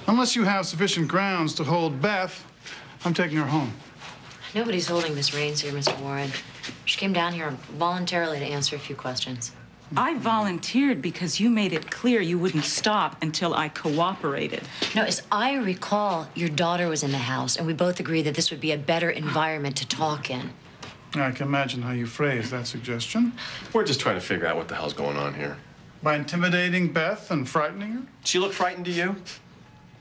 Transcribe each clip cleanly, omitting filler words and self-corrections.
Unless you have sufficient grounds to hold Beth, I'm taking her home. Nobody's holding Miss Raines here, Mr. Warren. She came down here voluntarily to answer a few questions. I volunteered because you made it clear you wouldn't stop until I cooperated. No, as I recall, your daughter was in the house, and we both agreed that this would be a better environment to talk in. I can imagine how you phrased that suggestion. We're just trying to figure out what the hell's going on here. By intimidating Beth and frightening her? She look frightened to you?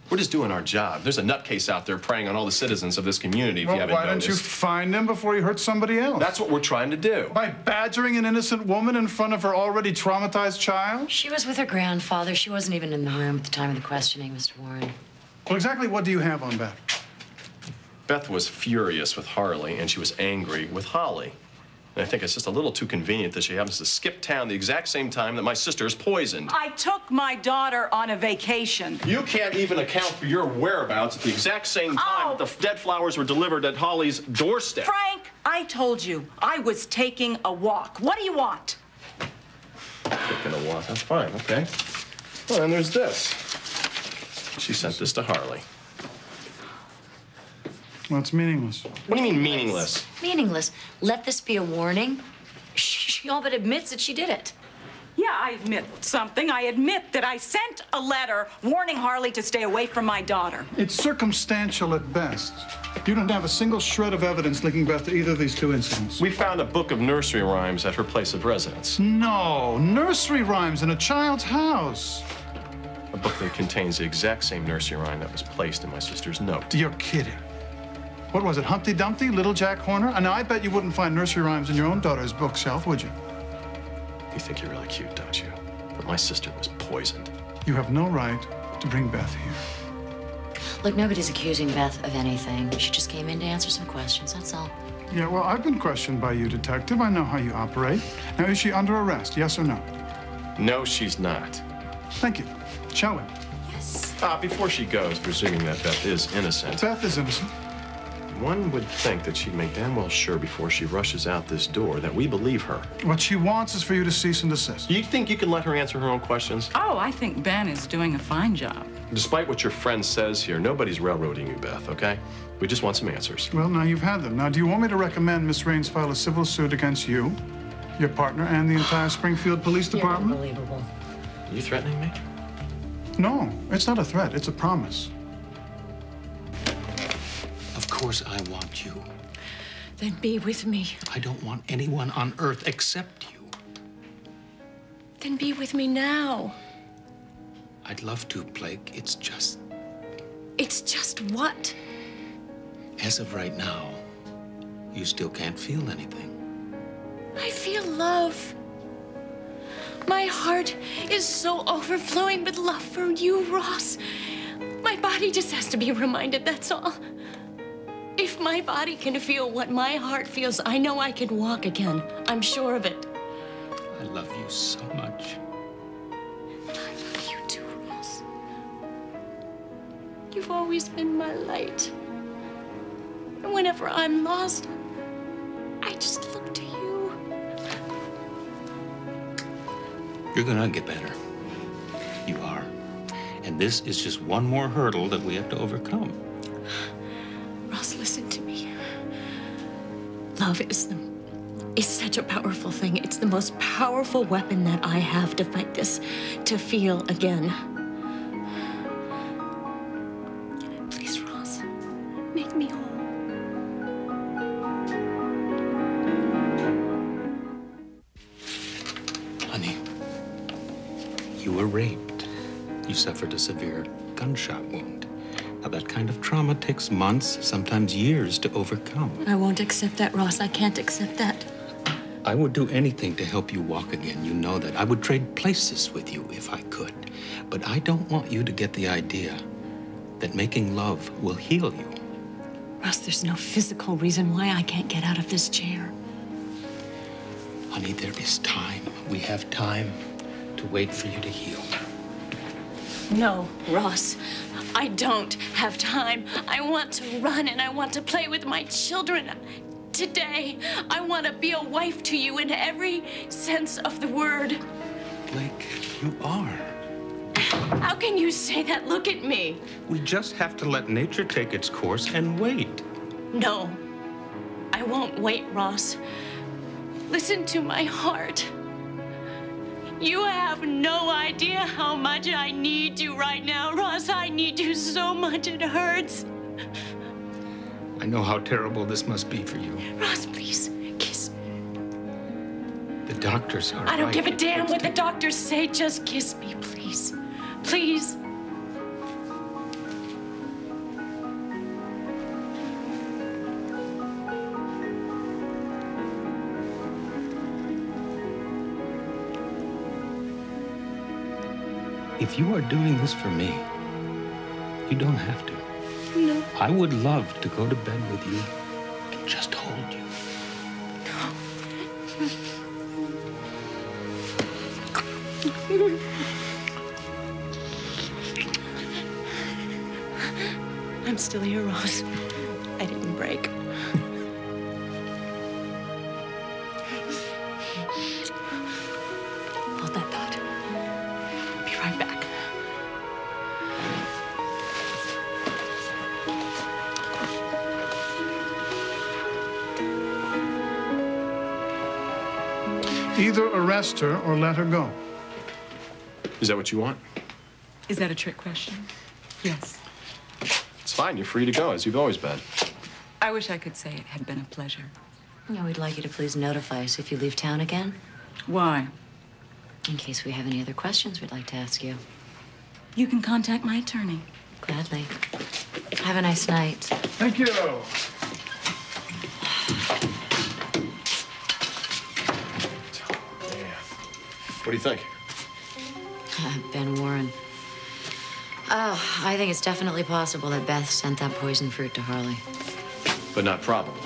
We're just doing our job. There's a nutcase out there preying on all the citizens of this community, if you haven't why noticed. don't you find him before you hurt somebody else? That's what we're trying to do. By badgering an innocent woman in front of her already traumatized child? She was with her grandfather. She wasn't even in the room at the time of the questioning, Mr. Warren. Well, exactly what do you have on Beth? Beth was furious with Harley, and she was angry with Holly. And I think it's just a little too convenient that she happens to skip town the exact same time that my sister's poisoned. I took my daughter on a vacation. You can't even account for your whereabouts at the exact same time that the dead flowers were delivered at Holly's doorstep. Frank, I told you I was taking a walk. What do you want? Taking a walk. That's fine, okay. Well, and there's this. She sent this to Harley. Well, it's meaningless. What do you mean meaningless? Meaningless. Let this be a warning. She all but admits that she did it. Yeah, I admit something. I admit that I sent a letter warning Harley to stay away from my daughter. It's circumstantial at best. You don't have a single shred of evidence linking Beth to either of these two incidents. We found a book of nursery rhymes at her place of residence. No, nursery rhymes in a child's house. A book that contains the exact same nursery rhyme that was placed in my sister's note. You're kidding. What was it, Humpty Dumpty, Little Jack Horner? And I bet you wouldn't find nursery rhymes in your own daughter's bookshelf, would you? You think you're really cute, don't you? But my sister was poisoned. You have no right to bring Beth here. Look, nobody's accusing Beth of anything. She just came in to answer some questions, that's all. Yeah, well, I've been questioned by you, Detective. I know how you operate. Now, is she under arrest, yes or no? No, she's not. Thank you. Shall we? Yes. Before she goes, presuming that Beth is innocent. Beth is innocent. One would think that she'd make damn well sure before she rushes out this door that we believe her. What she wants is for you to cease and desist. You think you can let her answer her own questions? Oh, I think Ben is doing a fine job. Despite what your friend says here, nobody's railroading you, Beth, okay? We just want some answers. Well, now you've had them. Now, do you want me to recommend Miss Raines file a civil suit against you, your partner, and the entire Springfield Police Department? You're unbelievable. Are you threatening me? No, it's not a threat. It's a promise. Of course I want you. Then be with me. I don't want anyone on earth except you. Then be with me now. I'd love to, Blake. It's just, what? as of right now, you still can't feel anything. I feel love. My heart is so overflowing with love for you, Ross. My body just has to be reminded, that's all. If my body can feel what my heart feels, I know I can walk again. I'm sure of it. I love you so much. I love you too, Ross. You've always been my light. And whenever I'm lost, I just look to you. You're gonna get better. You are. And this is just one more hurdle that we have to overcome. Ross, listen to me. Love is such a powerful thing. It's the most powerful weapon that I have to fight this, to feel again. Please, Ross, make me whole. Honey, you were raped. You suffered a severe gunshot wound. Now, that kind of trauma takes months, sometimes years to overcome. I won't accept that, Ross. I can't accept that. I would do anything to help you walk again. You know that. I would trade places with you if I could. But I don't want you to get the idea that making love will heal you. Ross, there's no physical reason why I can't get out of this chair. Honey, there is time. We have time to wait for you to heal. No, Ross, I don't have time. I want to run and I want to play with my children. Today, I want to be a wife to you in every sense of the word. Blake, you are. How can you say that? Look at me. We just have to let nature take its course and wait. No, I won't wait, Ross. Listen to my heart. You have no idea how much I need you right now, Ross. I need you so much, it hurts. I know how terrible this must be for you. Ross, please, kiss me. The doctors are I don't right. give a damn what the doctors say. Just kiss me, please. Please. If you are doing this for me, you don't have to. No. I would love to go to bed with you and just hold you. I'm still here, Ross. I didn't break. Hold that thought. I'll be right back. Either arrest her or let her go. Is that what you want? Is that a trick question? Yes. It's fine. You're free to go, as you've always been. I wish I could say it had been a pleasure. Yeah, we'd like you to please notify us if you leave town again, Why? in case we have any other questions we'd like to ask you. You can contact my attorney. Gladly. Have a nice night. Thank you. What do you think? Ben Warren. Oh, I think it's definitely possible that Beth sent that poison fruit to Harley. But not probable.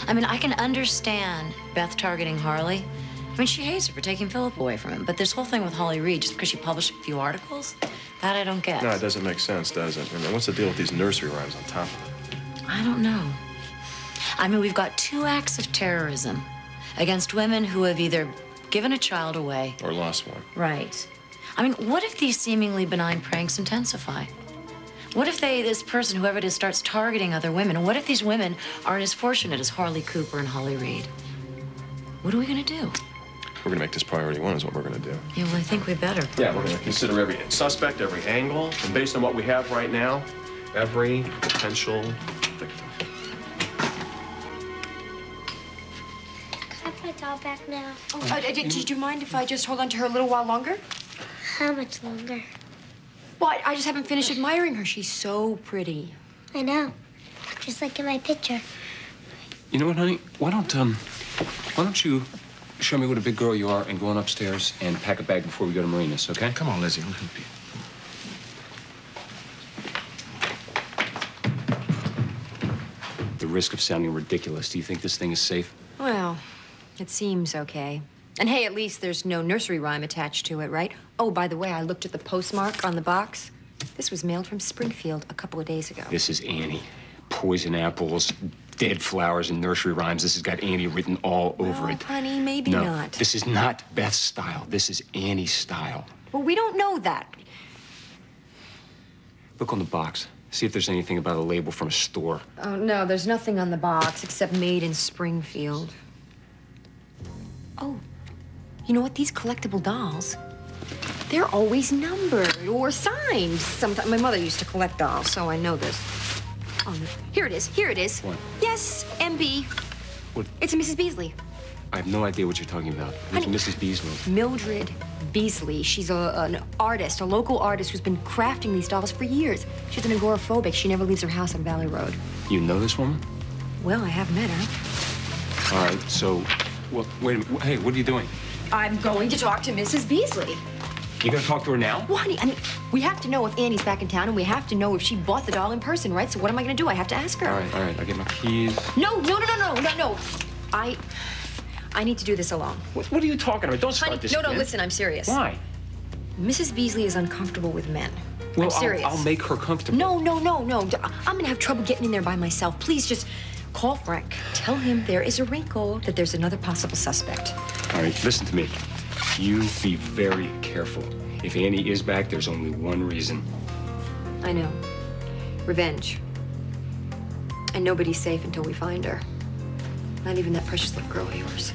I mean, I can understand Beth targeting Harley. I mean, she hates her for taking Philip away from him. But this whole thing with Holly Reed, just because she published a few articles, that I don't get. No, it doesn't make sense, does it? And what's the deal with these nursery rhymes on top of it? I don't know. I mean, we've got 2 acts of terrorism against women who have either given a child away. Or lost one. Right. I mean, what if these seemingly benign pranks intensify? What if this person, whoever it is, starts targeting other women? And what if these women aren't as fortunate as Harley Cooper and Holly Reed? What are we gonna do? We're gonna make this priority 1 is what we're gonna do. Yeah, well, I think we better. Yeah, we're gonna consider every suspect, every angle, and based on what we have right now, every potential victim. Can I put my doll back now? Did you mind if I just hold on to her a little while longer? How much longer? Well, I just haven't finished admiring her. She's so pretty. I know. Just like in my picture. You know what, honey? Why don't you show me what a big girl you are and go on upstairs and pack a bag before we go to Marina's, okay? Come on, Lizzie, I'll help you. The risk of sounding ridiculous. Do you think this thing is safe? Well, it seems okay. And hey, at least there's no nursery rhyme attached to it, right? Oh, by the way, I looked at the postmark on the box. This was mailed from Springfield a couple of days ago. This is Annie. Poison apples, dead flowers, and nursery rhymes. This has got Annie written all over it. Honey, maybe No, not. this is not Beth's style. This is Annie's style. Well, we don't know that. Look on the box. See if there's anything about a label from a store. Oh, no, there's nothing on the box except made in Springfield. Oh, you know what? These collectible dolls, they're always numbered or signed. Sometimes my mother used to collect dolls, so I know this. Oh, no. Here it is. Here it is. What? Yes, MB. What? It's Mrs. Beasley. I have no idea what you're talking about. Who's Honey. Mrs. Beasley? Mildred Beasley. She's an artist, a local artist who's been crafting these dolls for years. She's an agoraphobic. She never leaves her house on Valley Road. You know this woman? Well, I have met her. All right, so, well, wait a minute. Hey, what are you doing? I'm going to talk to Mrs. Beasley. You gonna talk to her now? Well, honey, I mean, we have to know if Annie's back in town, and we have to know if she bought the doll in person, right? So what am I going to do? I have to ask her. All right, I'll get my keys. No. I need to do this alone. What are you talking about? Don't start Honey, this no, again. listen, I'm serious. Why? Mrs. Beasley is uncomfortable with men. Well, I'm serious. I'll make her comfortable. No. I'm gonna have trouble getting in there by myself. Please just call Frank. Tell him there is a wrinkle, that there's another possible suspect. All right, listen to me. You be very careful. If Annie is back, there's only one reason. I know. Revenge. And nobody's safe until we find her. Not even that precious little girl of yours.